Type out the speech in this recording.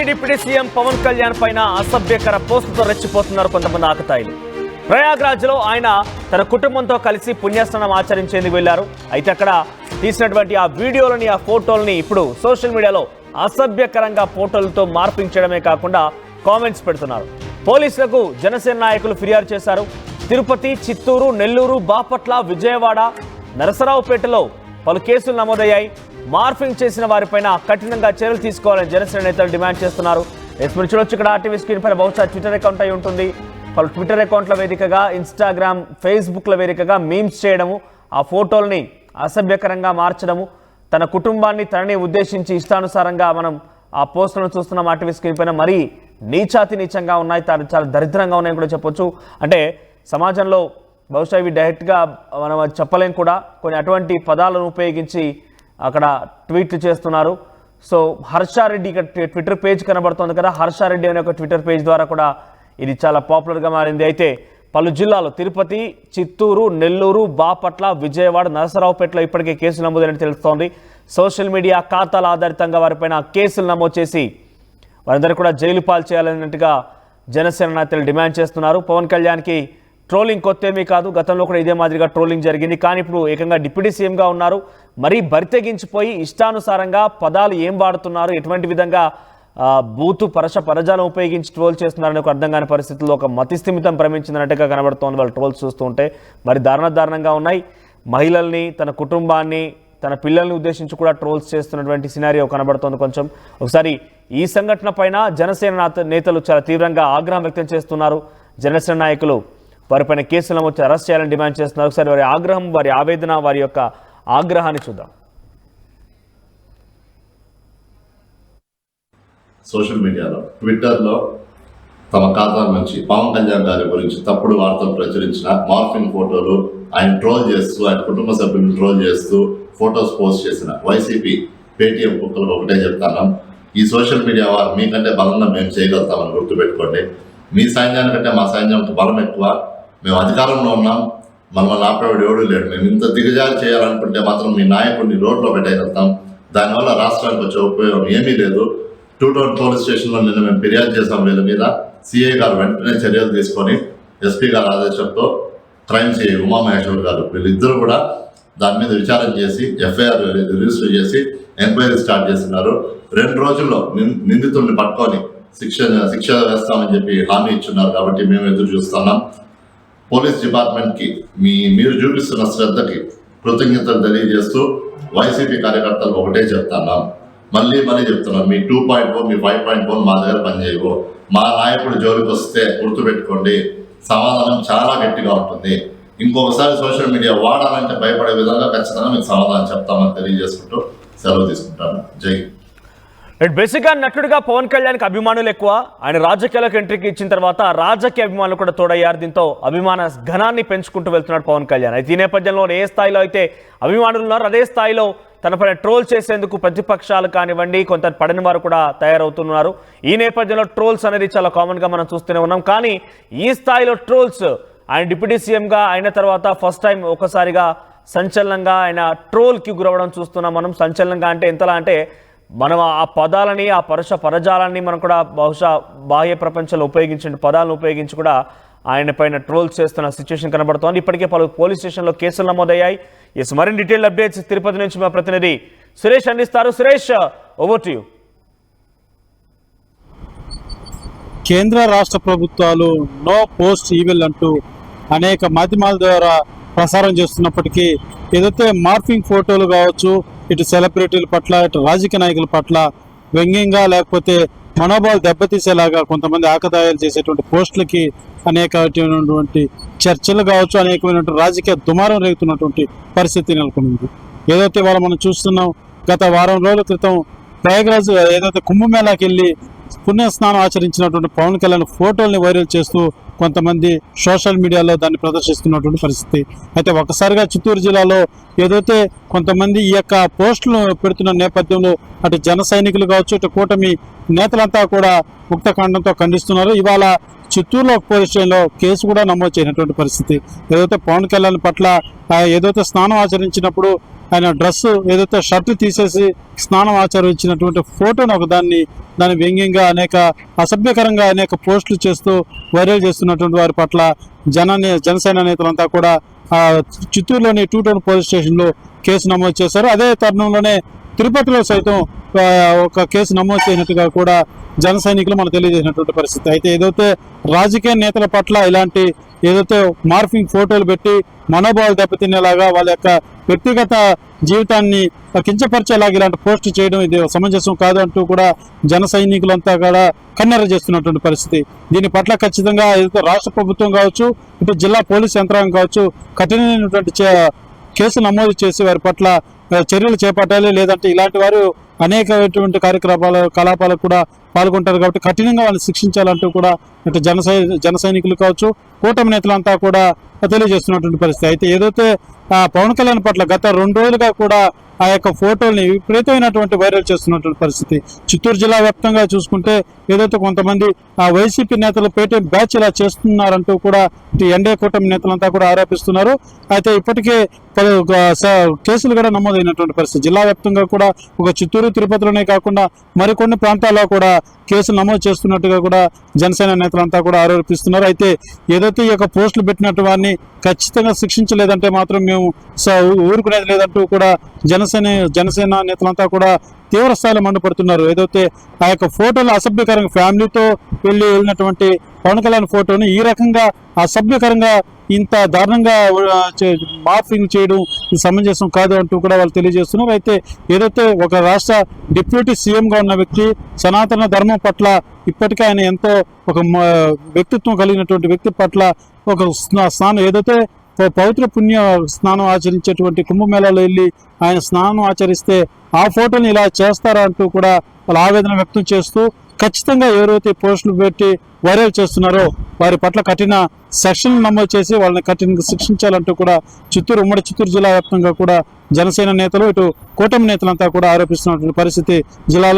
AP deputy CM Pawan Kalyan పైన అసభ్యకర పోస్టుతో రెచ్చిపోతున్నారు కొంతమంది ఆకతాయిలు. ప్రయాగ్రాజ్లో ఆయన తన కుటుంబంతో కలిసి పుణ్యస్నానం ఆచరించేందుకు వెళ్లారు. అయితే అక్కడ తీసినటువంటి ఆ వీడియోలని, ఆ ఫోటోలని ఇప్పుడు సోషల్ మీడియాలో అసభ్యకరంగా ఫోటోలతో మార్పించడమే కాకుండా కామెంట్స్ పెడుతున్నారు. పోలీసులకు జనసేన నాయకులు ఫిర్యాదు చేశారు. తిరుపతి, చిత్తూరు, నెల్లూరు, బాపట్ల, విజయవాడ, నరసరావుపేటలో పలు కేసులు నమోదయ్యాయి. మార్ఫింగ్ చేసిన వారిపైన కఠినంగా చర్యలు తీసుకోవాలని జనసేన నేతలు డిమాండ్ చేస్తున్నారు. చూడొచ్చు ఇక్కడ ఆర్టీవీ స్క్రీన్ పైన బహుశా ట్విట్టర్ అకౌంట్ అయి ఉంటుంది. పలు ట్విట్టర్ అకౌంట్ల వేదికగా, ఇన్స్టాగ్రామ్, ఫేస్బుక్ల వేదికగా మీమ్స్ చేయడము, ఆ ఫోటోల్ని అసభ్యకరంగా మార్చడము, తన కుటుంబాన్ని తనని ఉద్దేశించి ఇష్టానుసారంగా మనం ఆ పోస్టులను చూస్తున్నాం ఆర్టీవీ స్క్రీన్ పైన. మరీ నీచంగా ఉన్నాయి, చాలా దరిద్రంగా ఉన్నాయని కూడా చెప్పొచ్చు. అంటే సమాజంలో బహుశా ఇవి డైరెక్ట్గా మనం చెప్పలేం కూడా, కొన్ని అటువంటి పదాలను ఉపయోగించి అక్కడ ట్వీట్లు చేస్తున్నారు. సో హర్షారెడ్డి ఇక్కడ ట్విట్టర్ పేజ్ కనబడుతుంది కదా, హర్షారెడ్డి అనే ఒక ట్విట్టర్ పేజ్ ద్వారా కూడా ఇది చాలా పాపులర్గా మారింది. అయితే పలు జిల్లాలు తిరుపతి, చిత్తూరు, నెల్లూరు, బాపట్ల, విజయవాడ, నరసరావుపేటలో ఇప్పటికే కేసులు నమోదైనట్టు తెలుస్తోంది. సోషల్ మీడియా ఖాతాల ఆధారితంగా వారిపైన కేసులు నమోదు చేసి వారందరూ కూడా జైలు పాలు చేయాలన్నట్టుగా జనసేన నేతలు డిమాండ్ చేస్తున్నారు. పవన్ కళ్యాణ్కి ట్రోలింగ్ కొత్తేమీ కాదు, గతంలో కూడా ఇదే మాదిరిగా ట్రోలింగ్ జరిగింది. కానీ ఇప్పుడు ఏకంగా డిప్యూటీ సీఎంగా ఉన్నారు. మరీ బరితెగించిపోయి ఇష్టానుసారంగా పదాలు ఏం వాడుతున్నారు, ఎటువంటి విధంగా బూతు పరజాలం ఉపయోగించి ట్రోల్ చేస్తున్నారని ఒక అర్థం కాని పరిస్థితుల్లో ఒక మతిస్థిమితం భ్రమించిందన్నట్టుగా కనబడుతోంది. వాళ్ళు ట్రోల్స్ చూస్తూ ఉంటే మరి దారుణంగా ఉన్నాయి. మహిళల్ని, తన కుటుంబాన్ని, తన పిల్లల్ని ఉద్దేశించి కూడా ట్రోల్స్ చేస్తున్నటువంటి సినారియో కనబడుతోంది. కొంచెం ఒకసారి ఈ సంఘటన పైన జనసేన నేతలు చాలా తీవ్రంగా ఆగ్రహం వ్యక్తం చేస్తున్నారు. జనసేన నాయకులు వారిపైన కేసులు నమోదు అరెస్ట్ చేయాలని డిమాండ్ చేస్తున్నారు. ఒకసారి వారి ఆగ్రహం, వారి ఆవేదన, వారి యొక్క ఆగ్రహాన్ని చూద్దాం. సోషల్ మీడియాలో, ట్విట్టర్లో తమ ఖాతా నుంచి పవన్ కళ్యాణ్ గారి గురించి తప్పుడు వార్తలు ప్రచురించిన మార్ఫింగ్ ఫోటోలు, ఆయన ట్రోల్ చేస్తూ, ఆయన కుటుంబ సభ్యులను ట్రోల్ చేస్తూ ఫొటోస్ పోస్ట్ చేసిన వైసీపీ పేటీఎం కుక్కలకు ఒకటే చెప్తాను, ఈ సోషల్ మీడియా వారు మీకంటే బలంగా మేము చేయగలుగుతామని గుర్తుపెట్టుకోండి. మీ సైన్యానికంటే మా సైన్యంకి బలం ఎక్కువ. మేము అధికారంలో ఉన్నాం, మనల్ని ఆపేవాడు ఎవడూ లేడు. మేము ఇంత దిగజారి చేయాలనుకుంటే మాత్రం మీ నాయకుడిని రోడ్లో పెట్టేయగలుగుతాం. దానివల్ల రాష్ట్రానికి వచ్చే ఉపయోగం ఏమీ లేదు. 2 టౌన్ పోలీస్ స్టేషన్లో నిన్న మేము ఫిర్యాదు చేసాం. వీళ్ళ మీద సిఐ గారు వెంటనే చర్యలు తీసుకొని ఎస్పీ గారి ఆదేశంతో క్రైమ్ సిఐ ఉమామహేశ్వర్ గారు వీళ్ళిద్దరూ కూడా దాని మీద విచారణ చేసి ఎఫ్ఐఆర్ రిజిస్టర్ చేసి ఎంక్వైరీ స్టార్ట్ చేస్తున్నారు. 2 రోజుల్లో నిందితుల్ని పట్టుకొని శిక్ష వేస్తామని చెప్పి హామీ ఇచ్చున్నారు. కాబట్టి మేము ఎదురు చూస్తున్నాం. పోలీస్ డిపార్ట్మెంట్కి మీరు చూపిస్తున్న శ్రద్ధకి కృతజ్ఞతలు తెలియజేస్తూ వైసీపీ కార్యకర్తలు ఒకటే చెప్తున్నాం, మళ్ళీ చెప్తున్నాం, మీ 2.0 మీ 5.0 మా దగ్గర పనిచేయవు. మా నాయకుడు జోలికి వస్తే గుర్తుపెట్టుకోండి, సమాధానం చాలా గట్టిగా ఉంటుంది. ఇంకొకసారి సోషల్ మీడియా వాడాలంటే భయపడే విధంగా ఖచ్చితంగా మీకు సమాధానం చెప్తామని తెలియజేసుకుంటూ సెలవు తీసుకుంటాను. జై. బేసిక్గా నటుడిగా పవన్ కళ్యాణ్కి అభిమానులు ఎక్కువ. ఆయన రాజకీయాలకు ఎంట్రీకి ఇచ్చిన తర్వాత రాజకీయ అభిమానులు కూడా తోడయ్యారు. దీంతో అభిమాన ఘనాన్ని పెంచుకుంటూ వెళ్తున్నాడు పవన్ కళ్యాణ్. అయితే ఈ నేపథ్యంలో ఏ స్థాయిలో అయితే అభిమానులు ఉన్నారో అదే స్థాయిలో తనపైన ట్రోల్ చేసేందుకు ప్రతిపక్షాలు కానివ్వండి, కొంత పడని వారు కూడా తయారవుతున్నారు. ఈ నేపథ్యంలో ట్రోల్స్ అనేది చాలా కామన్గా మనం చూస్తూనే ఉన్నాం. కానీ ఈ స్థాయిలో ట్రోల్స్ ఆయన డిప్యూటీ సీఎంగా అయిన తర్వాత ఫస్ట్ టైం ఒకసారిగా సంచలనంగా ఆయన ట్రోల్కి గురవడం చూస్తున్నాం మనం. సంచలనంగా అంటే ఎంతలా అంటే మనం ఆ పదాలని, ఆ పరజాలాన్ని మనం కూడా బహుశా బాహ్య ప్రపంచంలో ఉపయోగించిన పదాలను ఉపయోగించి కూడా ఆయన పైన ట్రోల్స్ చేస్తున్న సిచ్యువేషన్ కనబడుతోంది. ఇప్పటికే పలు పోలీస్ స్టేషన్లో కేసులు నమోదయ్యాయి. మరిన్ని డీటెయిల్ అప్డేట్స్ తిరుపతి నుంచి మా ప్రతినిధి సురేష్ అందిస్తారు. Suresh, over to you. కేంద్ర రాష్ట్ర ప్రభుత్వాలు నో పోస్ట్ ఈవిల్ అంటూ అనేక మాధ్యమాల ద్వారా ప్రసారం చేస్తున్నప్పటికీ ఏదైతే మార్ఫింగ్ ఫోటోలు కావచ్చు, ఇటు సెలబ్రిటీల పట్ల, ఇటు రాజకీయ నాయకుల పట్ల వ్యంగ్యంగా లేకపోతే మనోభావాలు దెబ్బతీసేలాగా కొంతమంది ఆకతాయాలు చేసేటువంటి పోస్టులకి అనేకమైనటువంటి చర్చలు కావచ్చు, అనేకమైనటువంటి రాజకీయ దుమారం రేగుతున్నటువంటి పరిస్థితి నెలకొంది. ఏదైతే మనం చూస్తున్నాం, గత వారం రోజుల క్రితం ప్రయాగ్రాజ్ ఏదైతే కుంభమేళాకి వెళ్ళి పుణ్యస్నానం ఆచరించినటువంటి పవన్ కళ్యాణ్ ఫోటోల్ని వైరల్ చేస్తూ కొంతమంది సోషల్ మీడియాలో దాన్ని ప్రదర్శిస్తున్నటువంటి పరిస్థితి. అయితే ఒకసారిగా చిత్తూరు జిల్లాలో ఏదైతే కొంతమంది ఈ యొక్క పోస్టులు పెడుతున్న నేపథ్యంలో అటు జన సైనికులు కావచ్చు, ఇటు కూటమి నేతలంతా కూడా ముక్తకాండంతో ఖండిస్తున్నారు. ఇవాళ చిత్తూరులో పోలీస్ స్టేషన్లో కేసు కూడా నమోదు చేయనటువంటి పరిస్థితి. ఏదైతే పవన్ కళ్యాణ్ పట్ల ఏదైతే స్నానం ఆచరించినప్పుడు ఆయన డ్రెస్ ఏదైతే షర్ట్ తీసేసి స్నానం ఆచరించినటువంటి ఫోటోను దాన్ని వ్యంగ్యంగా అసభ్యకరంగా అనేక పోస్టులు చేస్తూ వైరల్ చేస్తున్నటువంటి వారి పట్ల జనసేన నేతలంతా కూడా చిత్తూరులోని 2 టౌన్ పోలీస్ స్టేషన్లో కేసు నమోదు చేశారు. అదే తరుణంలోనే తిరుపతిలో సైతం ఒక కేసు నమోదు చేసినట్టుగా కూడా జన సైనికులు మనకు తెలియజేసినటువంటి పరిస్థితి. అయితే ఏదైతే రాజకీయ నేతల పట్ల ఇలాంటి ఏదైతే మార్ఫింగ్ ఫోటోలు పెట్టి మనోభావాలు దెబ్బతినేలాగా వాళ్ళ యొక్క వ్యక్తిగత జీవితాన్ని కించపరిచేలాగా ఇలాంటి పోస్ట్ చేయడం ఇది సమంజసం కాదు అంటూ కూడా జన సైనికులంతా కూడా కన్నెర చేస్తున్నటువంటి పరిస్థితి. దీని పట్ల ఖచ్చితంగా ఏదైతే రాష్ట్ర ప్రభుత్వం కావచ్చు, ఇటు జిల్లా పోలీస్ యంత్రాంగం కావచ్చు కఠినమైనటువంటి కేసు నమోదు చేసి వారి పట్ల చర్యలు చేపట్టాలి. లేదంటే ఇలాంటి వారు అనేకమైనటువంటి కలాపాలకు కూడా పాల్గొంటారు కాబట్టి కఠినంగా వాళ్ళని శిక్షించాలంటూ కూడా ఇటు జన సైనికులు కావచ్చు, కూటమి నేతలంతా కూడా తెలియజేస్తున్నటువంటి పరిస్థితి. అయితే ఏదైతే పవన్ కళ్యాణ్ పట్ల గత 2 రోజులుగా కూడా ఆ యొక్క ఫోటోల్ని విపరీతమైనటువంటి వైరల్ చేస్తున్నటువంటి పరిస్థితి. చిత్తూరు జిల్లా వ్యాప్తంగా చూసుకుంటే ఏదైతే కొంతమంది వైసీపీ నేతలు పేటీఎం బ్యాచ్ ఇలా చేస్తున్నారంటూ కూడా ఎన్డీఏ కూటమి నేతలంతా కూడా ఆరోపిస్తున్నారు. అయితే ఇప్పటికే కేసులు కూడా నమోదైనటువంటి పరిస్థితి. జిల్లా వ్యాప్తంగా కూడా ఒక చిత్తూరు, తిరుపతిలోనే కాకుండా మరికొన్ని ప్రాంతాల్లో కూడా కేసులు నమోదు చేస్తున్నట్టుగా కూడా జనసేన నేతలంతా కూడా ఆరోపిస్తున్నారు. అయితే ఏదైతే ఈ యొక్క పోస్టులు పెట్టినట్టు వారిని ఖచ్చితంగా శిక్షించలేదంటే మాత్రం మేము ఊరుకునేది లేదంటూ కూడా జనసేన నేతలంతా కూడా తీవ్ర స్థాయిలో మండిపడుతున్నారు. ఏదైతే ఆ యొక్క ఫోటోలు అసభ్యకరంగా ఫ్యామిలీతో వెళ్ళినటువంటి పవన్ కళ్యాణ్ ఫోటోని ఈ రకంగా అసభ్యకరంగా ఇంత దారుణంగా మార్ఫింగ్ చేయడం ఇది సమంజసం కాదు అంటూ కూడా వాళ్ళు తెలియజేస్తున్నారు. అయితే ఏదైతే ఒక రాష్ట్ర డిప్యూటీ సీఎంగా ఉన్న వ్యక్తి సనాతన ధర్మం పట్ల ఇప్పటికే ఆయన ఎంతో ఒక వ్యక్తిత్వం కలిగినటువంటి వ్యక్తి పట్ల ఒక స్నానం ఏదైతే పవిత్ర పుణ్య స్నానం ఆచరించేటువంటి కుంభమేళాలో వెళ్ళి ఆయన స్నానం ఆచరిస్తే ఆ ఫోటోని ఇలా చేస్తారా అంటూ కూడా వాళ్ళు ఆవేదన వ్యక్తం చేస్తూ ఖచ్చితంగా ఎవరైతే పోస్టులు పెట్టి వైరల్ చేస్తున్నారో వారి పట్ల కఠిన సెక్షన్లు నమోదు చేసి వాళ్ళని కఠినంగా శిక్షించాలంటూ కూడా ఉమ్మడి చిత్తూరు జిల్లా వ్యాప్తంగా కూడా జనసేన నేతలు ఇటు కూటమి నేతలంతా కూడా ఆరోపిస్తున్నటువంటి పరిస్థితి జిల్లాలో